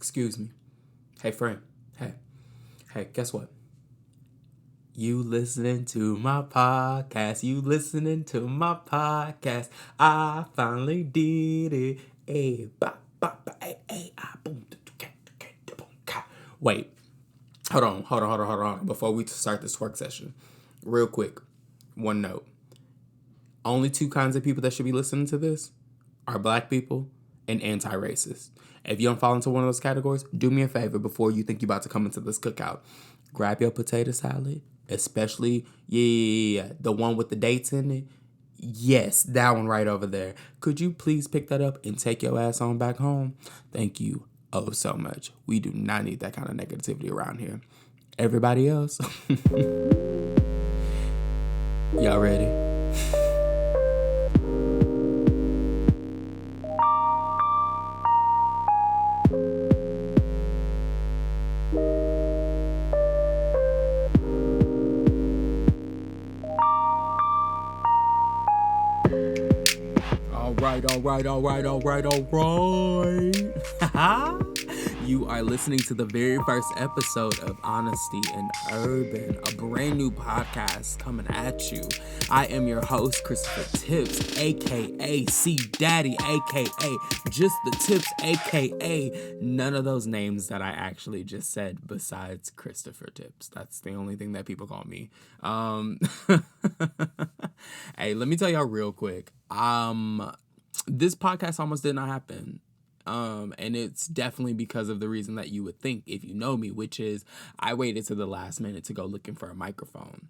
Excuse me. Hey, friend. Hey, guess what? You listening to my podcast. I finally did it. Hey, ba, ba, ba, hey, hey, ah, boom, boom, wait. Hold on. Before we start this twerk session, real quick, one note. Only two kinds of people that should be listening to this are black people and anti-racist. If you don't fall into one of those categories, do me a favor before you think you're about to come into this cookout. Grab your potato salad, especially, the one with the dates in it. Yes, that one right over there. Could you please pick that up and take your ass on back home? Thank you oh so much. We do not need that kind of negativity around here. Everybody else, y'all ready? All right. You are listening to the very first episode of Honesty and Urban, a brand new podcast coming at you. I am your host, Christopher Tips, aka C Daddy, aka Just the Tips, aka none of those names that I actually just said besides Christopher Tips. That's the only thing that people call me. Hey, let me tell y'all real quick. This podcast almost did not happen. And it's definitely because of the reason that you would think if you know me, which is I waited to the last minute to go looking for a microphone.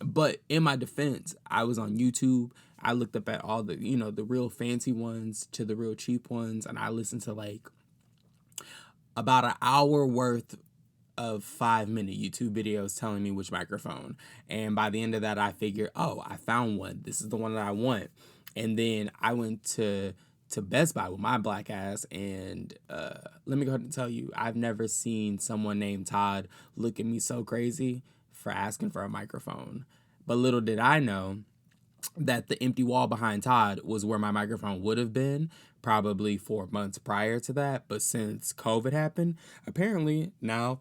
But in my defense, I was on YouTube. I looked up at all the, the real fancy ones to the real cheap ones. And I listened to like about an hour worth of 5-minute YouTube videos telling me which microphone. And by the end of that, I figured, I found one. This is the one that I want. And then I went to Best Buy with my black ass, and let me go ahead and tell you, I've never seen someone named Todd look at me so crazy for asking for a microphone. But little did I know that the empty wall behind Todd was where my microphone would have been probably 4 months prior to that. But since COVID happened, apparently now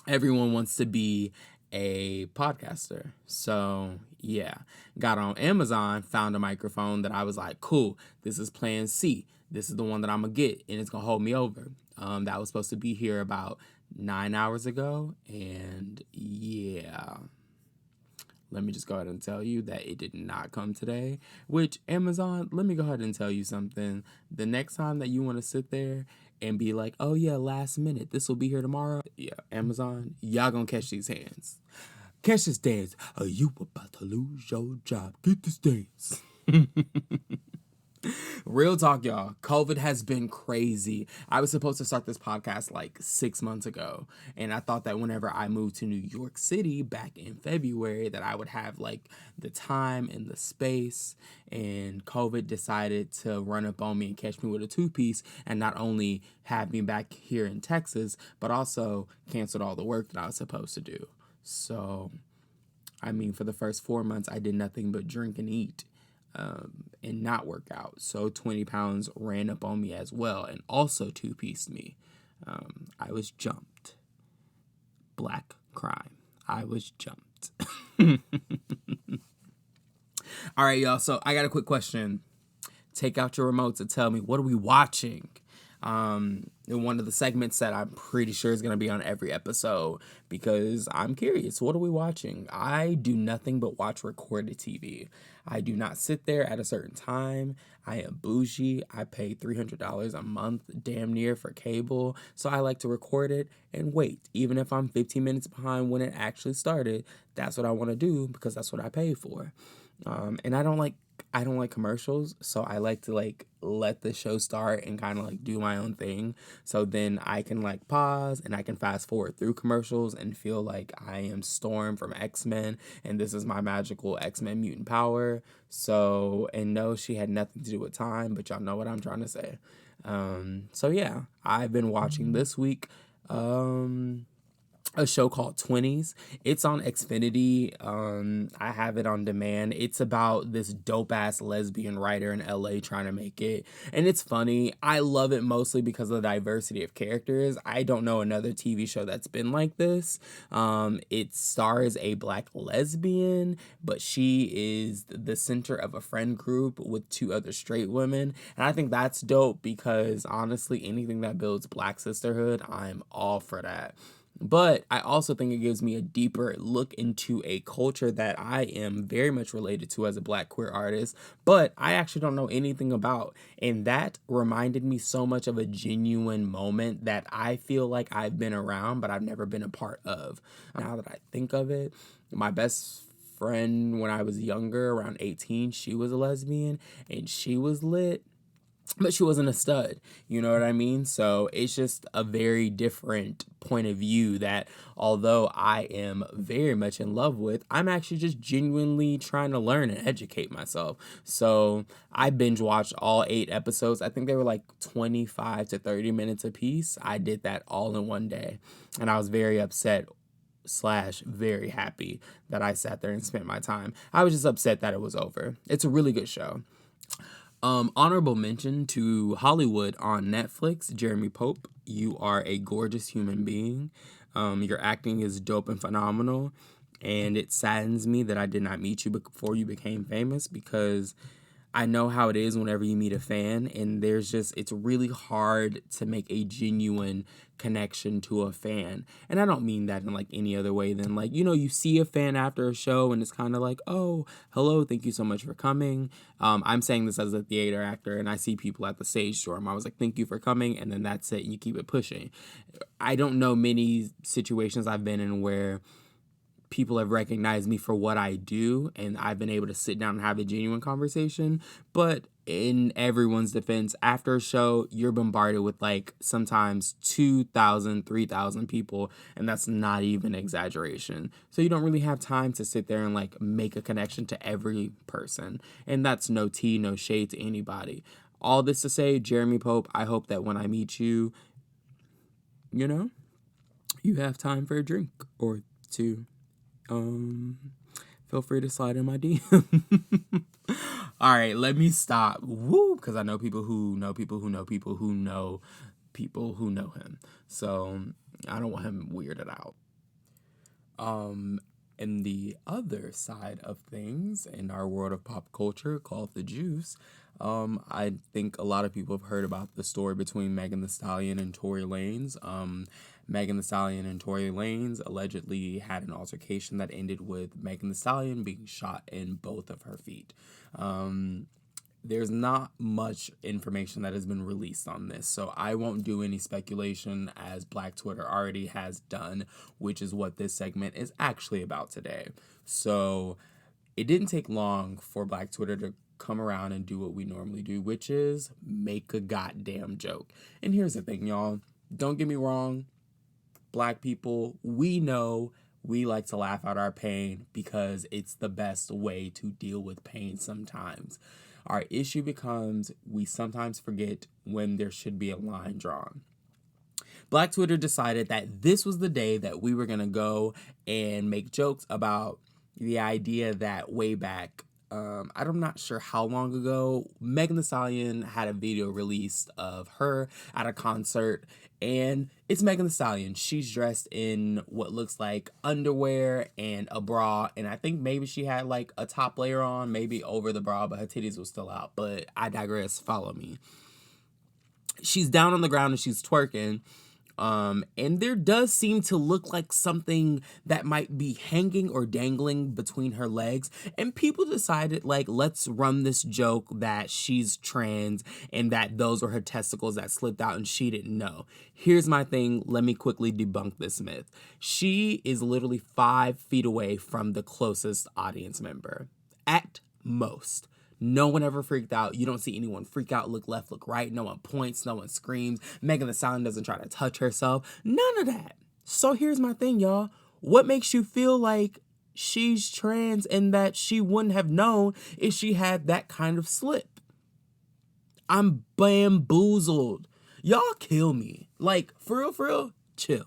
everyone wants to be a podcaster. So yeah, got on Amazon, found a microphone that I was like, cool, this is plan C. This is the one that I'm gonna get, and it's gonna hold me over. That was supposed to be here about 9 hours ago, and yeah, let me just go ahead and tell you that it did not come today. Which, Amazon, let me go ahead and tell you something. The next time that you want to sit there and be like, oh yeah, last minute, this will be here tomorrow. Yeah, Amazon, y'all gonna catch these hands. Catch this dance. Are you about to lose your job? Get this dance. Real talk, y'all. COVID has been crazy. I was supposed to start this podcast like 6 months ago. And I thought that whenever I moved to New York City back in February, that I would have like the time and the space. And COVID decided to run up on me and catch me with a two-piece and not only have me back here in Texas, but also canceled all the work that I was supposed to do. So, I mean, for the first 4 months, I did nothing but drink and eat. And not work out. So 20 pounds ran up on me as well and also two-pieced me. I was jumped. Black crime. I was jumped. All right, y'all. So I got a quick question. Take out your remotes and tell me, what are we watching? In one of the segments that I'm pretty sure is going to be on every episode because I'm curious. What are we watching? I do nothing but watch recorded TV. I do not sit there at a certain time. I am bougie. I pay $300 a month damn near for cable. So I like to record it and wait. Even if I'm 15 minutes behind when it actually started, that's what I want to do because that's what I pay for. And I don't like commercials, so I like to like let the show start and kind of like do my own thing. So then I can like pause and I can fast forward through commercials and feel like I am Storm from X-Men and this is my magical X-Men mutant power. So, and no, she had nothing to do with time, but y'all know what I'm trying to say. So yeah, I've been watching this week. a show called 20s. It's on Xfinity. I have it on demand. It's about this dope ass lesbian writer in LA trying to make it. And it's funny. I love it mostly because of the diversity of characters. I don't know another TV show that's been like this. It stars a black lesbian, but she is the center of a friend group with two other straight women. And I think that's dope because honestly, anything that builds black sisterhood, I'm all for that. But I also think it gives me a deeper look into a culture that I am very much related to as a black queer artist, but I actually don't know anything about. And that reminded me so much of a genuine moment that I feel like I've been around, but I've never been a part of. Now that I think of it, my best friend when I was younger, around 18, she was a lesbian and she was lit, but she wasn't a stud, you know what I mean? So it's just a very different point of view that although I am very much in love with, I'm actually just genuinely trying to learn and educate myself. So I binge watched all 8 episodes. I think they were like 25 to 30 minutes a piece. I did that all in one day, and I was very upset / very happy that I sat there and spent my time. I was just upset that it was over. It's a really good show. Honorable mention to Hollywood on Netflix. Jeremy Pope, you are a gorgeous human being. Your acting is dope and phenomenal, and it saddens me that I did not meet you before you became famous, because I know how it is whenever you meet a fan, and it's really hard to make a genuine connection to a fan. And I don't mean that in like any other way than like, you see a fan after a show and it's kind of like, oh, hello, thank you so much for coming. I'm saying this as a theater actor, and I see people at the stage door. I was like, thank you for coming, and then that's it, and you keep it pushing. I don't know many situations I've been in where people have recognized me for what I do, and I've been able to sit down and have a genuine conversation. But in everyone's defense, after a show, you're bombarded with like sometimes 2,000, 3,000 people, and that's not even exaggeration. So you don't really have time to sit there and like make a connection to every person. And that's no tea, no shade to anybody. All this to say, Jeremy Pope, I hope that when I meet you, you have time for a drink or two. Feel free to slide in my DM. All right, let me stop. Woo, because I know people who know people who know people who know people who know him. So I don't want him weirded out. And the other side of things in our world of pop culture called the juice, I think a lot of people have heard about the story between Megan Thee Stallion and Tory Lanez. Megan Thee Stallion and Tory Lanez allegedly had an altercation that ended with Megan Thee Stallion being shot in both of her feet. There's not much information that has been released on this, so I won't do any speculation, as Black Twitter already has done, which is what this segment is actually about today. So it didn't take long for Black Twitter to come around and do what we normally do, which is make a goddamn joke. And here's the thing, y'all. Don't get me wrong. Black people, we know we like to laugh out our pain because it's the best way to deal with pain sometimes. Our issue becomes we sometimes forget when there should be a line drawn. Black Twitter decided that this was the day that we were going to go and make jokes about the idea that way back, I'm not sure how long ago, Megan Thee Stallion had a video released of her at a concert, and it's Megan Thee Stallion. She's dressed in what looks like underwear and a bra, and I think maybe she had like a top layer on, maybe over the bra, but her titties were still out. But I digress, follow me. She's down on the ground and she's twerking. And there does seem to look like something that might be hanging or dangling between her legs. And people decided, like, let's run this joke that she's trans and that those were her testicles that slipped out and she didn't know. Here's my thing. Let me quickly debunk this myth. She is literally 5 feet away from the closest audience member. At most. No one ever freaked out. You don't see anyone freak out, look left, look right. No one points, no one screams. Megan Thee Stallion doesn't try to touch herself. None of that. So here's my thing, y'all. What makes you feel like she's trans and that she wouldn't have known if she had that kind of slip? I'm bamboozled. Y'all kill me. Like, for real, chill.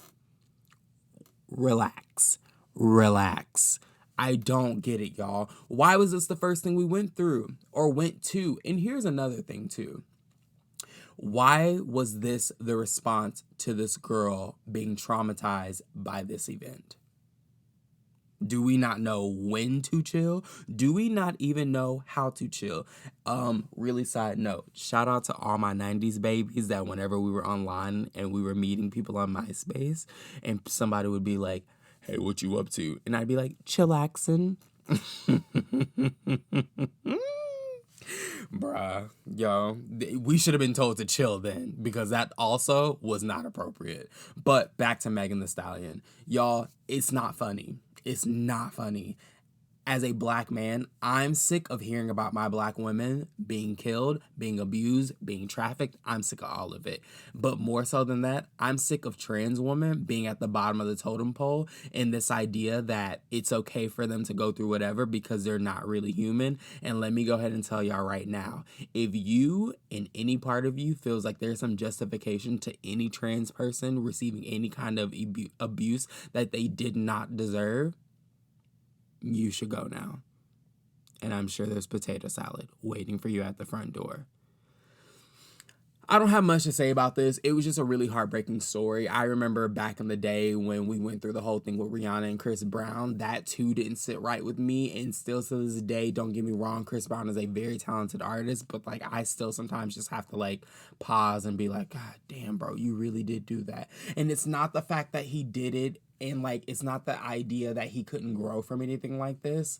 relax. Relax. I don't get it, y'all. Why was this the first thing we went through or went to? And here's another thing, too. Why was this the response to this girl being traumatized by this event? Do we not know when to chill? Do we not even know how to chill? Really side note, shout out to all my 90s babies that whenever we were online and we were meeting people on MySpace and somebody would be like, hey, what you up to? And I'd be like, chillaxin'. Bruh, yo, we should have been told to chill then because that also was not appropriate. But back to Megan Thee Stallion. Y'all, it's not funny. It's not funny. As a black man, I'm sick of hearing about my black women being killed, being abused, being trafficked. I'm sick of all of it. But more so than that, I'm sick of trans women being at the bottom of the totem pole and this idea that it's okay for them to go through whatever because they're not really human. And let me go ahead and tell y'all right now, if you and any part of you feels like there's some justification to any trans person receiving any kind of abuse that they did not deserve, you should go now. And I'm sure there's potato salad waiting for you at the front door. I don't have much to say about this. It was just a really heartbreaking story. I remember back in the day when we went through the whole thing with Rihanna and Chris Brown, that too didn't sit right with me. And still to this day, don't get me wrong, Chris Brown is a very talented artist, but like I still sometimes just have to like pause and be like, God damn, bro, you really did do that. And it's not the fact that he did it, and like it's not the idea that he couldn't grow from anything like this.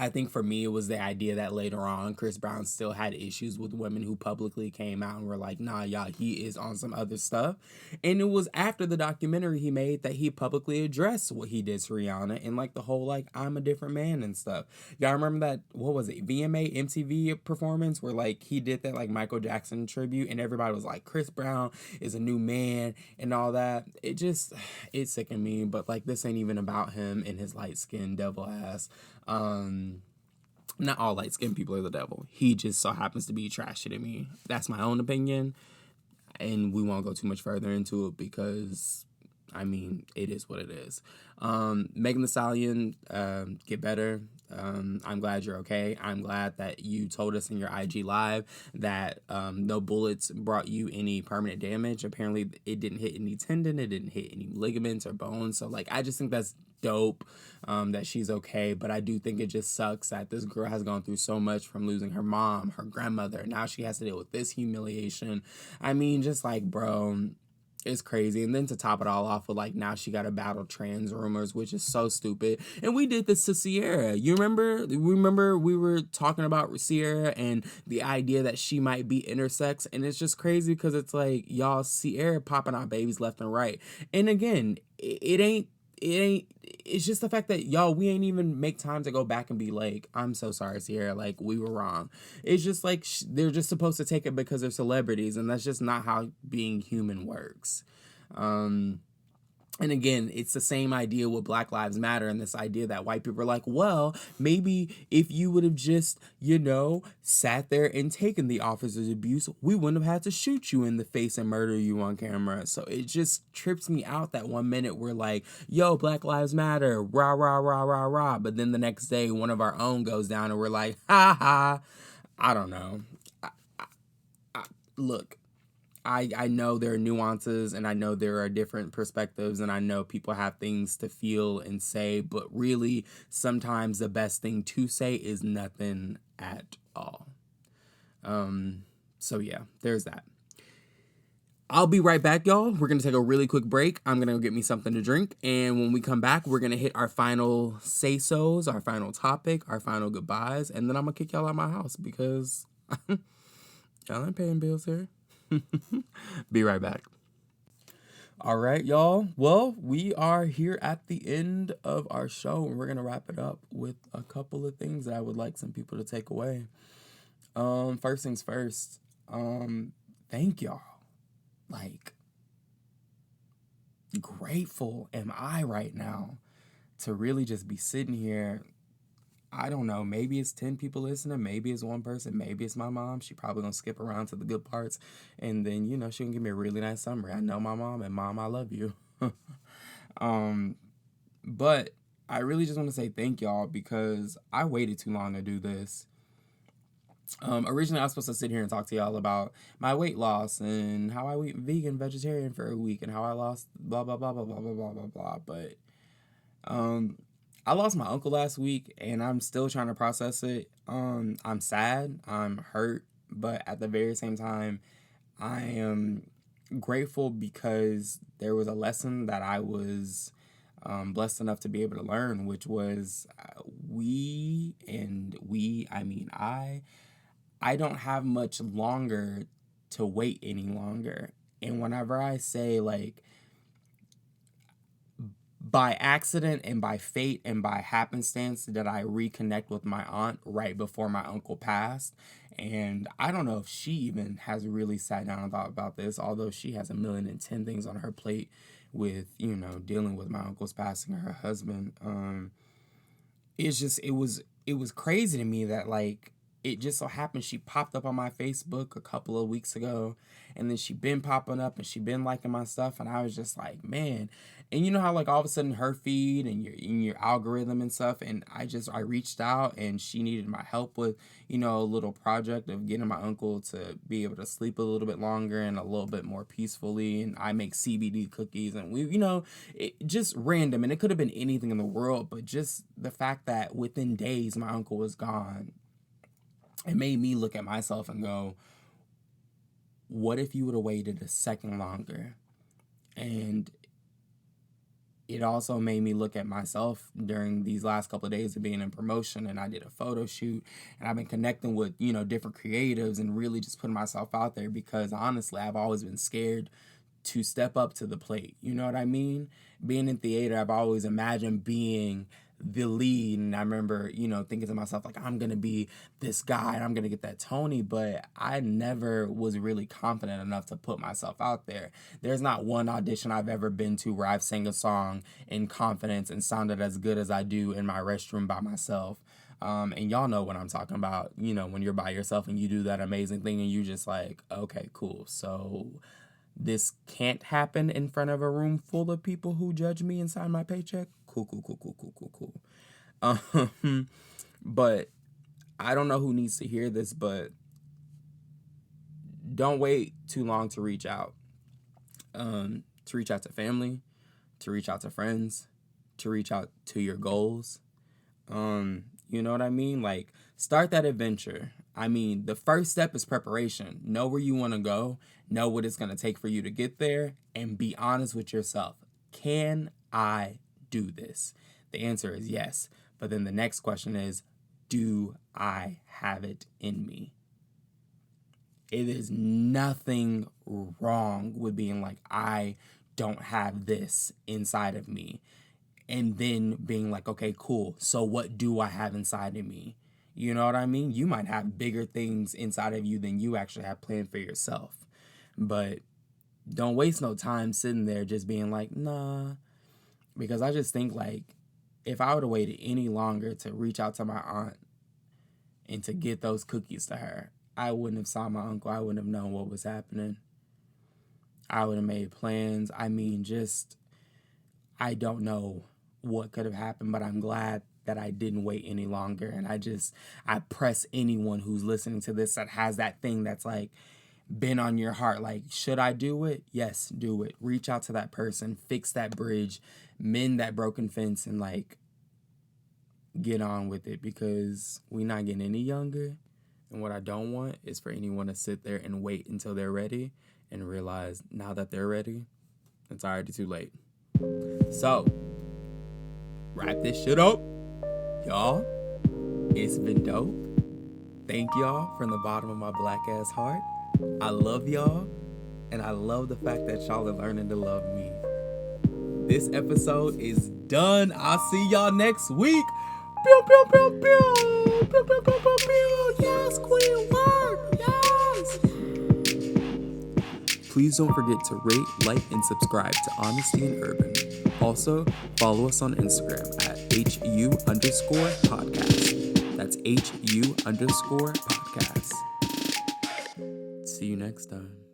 I think for me, it was the idea that later on, Chris Brown still had issues with women who publicly came out and were like, nah, y'all, he is on some other stuff. And it was after the documentary he made that he publicly addressed what he did to Rihanna and like the whole, like, I'm a different man and stuff. Y'all remember that, what was it, VMA, MTV performance where like he did that like Michael Jackson tribute and everybody was like, Chris Brown is a new man and all that. It sickened me, but like this ain't even about him and his light-skinned devil ass. Not all light-skinned people are the devil. He just so happens to be trashy to me. That's my own opinion, and we won't go too much further into it because, I mean, it is what it is. Megan Thee Stallion, get better. I'm glad you're okay. I'm glad that you told us in your IG live that no bullets brought you any permanent damage. Apparently, it didn't hit any tendon. It didn't hit any ligaments or bones. So, like, I just think that's dope that she's okay. But I do think it just sucks that this girl has gone through so much from losing her mom, her grandmother. Now she has to deal with this humiliation. I mean, just like, bro, it's crazy. And then to top it all off with like now she got to battle trans rumors, which is so stupid. And we did this to Sierra. You remember we were talking about Sierra and the idea that she might be intersex, and it's just crazy because it's like, y'all, Sierra popping out babies left and right. And again, it's just the fact that y'all, we ain't even make time to go back and be like, I'm so sorry, Sierra, like we were wrong. It's just like they're just supposed to take it because they're celebrities, and that's just not how being human works. And again, it's the same idea with Black Lives Matter and this idea that white people are like, well, maybe if you would have just, sat there and taken the officer's abuse, we wouldn't have had to shoot you in the face and murder you on camera. So it just trips me out that 1 minute we're like, yo, Black Lives Matter, rah, rah, rah, rah, rah. But then the next day, one of our own goes down and we're like, ha, ha. I don't know. Look. I know there are nuances and I know there are different perspectives and I know people have things to feel and say, but really sometimes the best thing to say is nothing at all. So yeah, there's that. I'll be right back, y'all. We're going to take a really quick break. I'm going to go get me something to drink. And when we come back, we're going to hit our final say-sos, our final topic, our final goodbyes. And then I'm going to kick y'all out of my house because y'all ain't paying bills here. Be right back. All right, y'all. Well, we are here at the end of our show, and we're going to wrap it up with a couple of things that I would like some people to take away. First things first, thank y'all. Like, grateful am I right now to really just be sitting here. I don't know, maybe it's 10 people listening, maybe it's one person, maybe it's my mom. She probably gonna skip around to the good parts, and then, she can give me a really nice summary. I know my mom, and Mom, I love you. But I really just want to say thank y'all because I waited too long to do this. Originally, I was supposed to sit here and talk to y'all about my weight loss and how I went vegan, vegetarian for a week and how I lost blah, blah, blah, blah, blah, blah, blah, blah, blah. But I lost my uncle last week and I'm still trying to process it. I'm sad, I'm hurt, but at the very same time, I am grateful because there was a lesson that I was blessed enough to be able to learn, which was I don't have much longer to wait any longer. And whenever I say, like, by accident and by fate and by happenstance that I reconnect with my aunt right before my uncle passed. And I don't know if she even has really sat down and thought about this, although she has 1,000,010 things on her plate with, dealing with my uncle's passing or her husband. It was crazy to me that, like, it just so happened she popped up on my Facebook a couple of weeks ago, and then she been popping up and she been liking my stuff, and I was just like, man. And you know how, like, all of a sudden her feed and your algorithm and stuff, and I reached out and she needed my help with, a little project of getting my uncle to be able to sleep a little bit longer and a little bit more peacefully, and I make CBD cookies, and it just random, and it could have been anything in the world, but just the fact that within days my uncle was gone, it made me look at myself and go, what if you would have waited a second longer? And it also made me look at myself during these last couple of days of being in promotion, and I did a photo shoot, and I've been connecting with, different creatives and really just putting myself out there because honestly, I've always been scared to step up to the plate. You know what I mean? Being in theater, I've always imagined being the lead, and I remember, thinking to myself, like, I'm gonna be this guy and I'm gonna get that Tony, but I never was really confident enough to put myself out there. There's not one audition I've ever been to where I've sang a song in confidence and sounded as good as I do in my restroom by myself. And y'all know what I'm talking about, when you're by yourself and you do that amazing thing and you just like, okay, cool. So this can't happen in front of a room full of people who judge me and sign my paycheck. Cool. But I don't know who needs to hear this, but don't wait too long to reach out. To reach out to family, to reach out to friends, to reach out to your goals. You know what I mean? Like, start that adventure. I mean, the first step is preparation. Know where you want to go, know what it's going to take for you to get there, and be honest with yourself. Can I do this? The answer is yes. But then the next question is, do I have it in me? It is nothing wrong with being like, I don't have this inside of me. And then being like, okay, cool. So what do I have inside of me? You know what I mean? You might have bigger things inside of you than you actually have planned for yourself. But don't waste no time sitting there just being like, nah. Because I just think, like, if I would have waited any longer to reach out to my aunt and to get those cookies to her, I wouldn't have saw my uncle. I wouldn't have known what was happening. I would have made plans. I mean, I don't know what could have happened, but I'm glad that I didn't wait any longer. And I press anyone who's listening to this that has that thing that's like been on your heart. Like, should I do it? Yes, do it. Reach out to that person, fix that bridge, mend that broken fence, and like get on with it, because we're not getting any younger. And what I don't want is for anyone to sit there and wait until they're ready and realize now that they're ready, it's already too late. So, wrap this shit up. Y'all, it's been dope. Thank y'all from the bottom of my black ass heart. I love y'all, and I love the fact that y'all are learning to love me. This episode is done. I'll see y'all next week. Pew, pew, pew, pew. Pew, pew, pew, pew, pew. Yes, queen, work. Yes. Please don't forget to rate, like, and subscribe to Honesty and Urban. Also, follow us on Instagram at HU_podcast. That's HU_podcast. See you next time.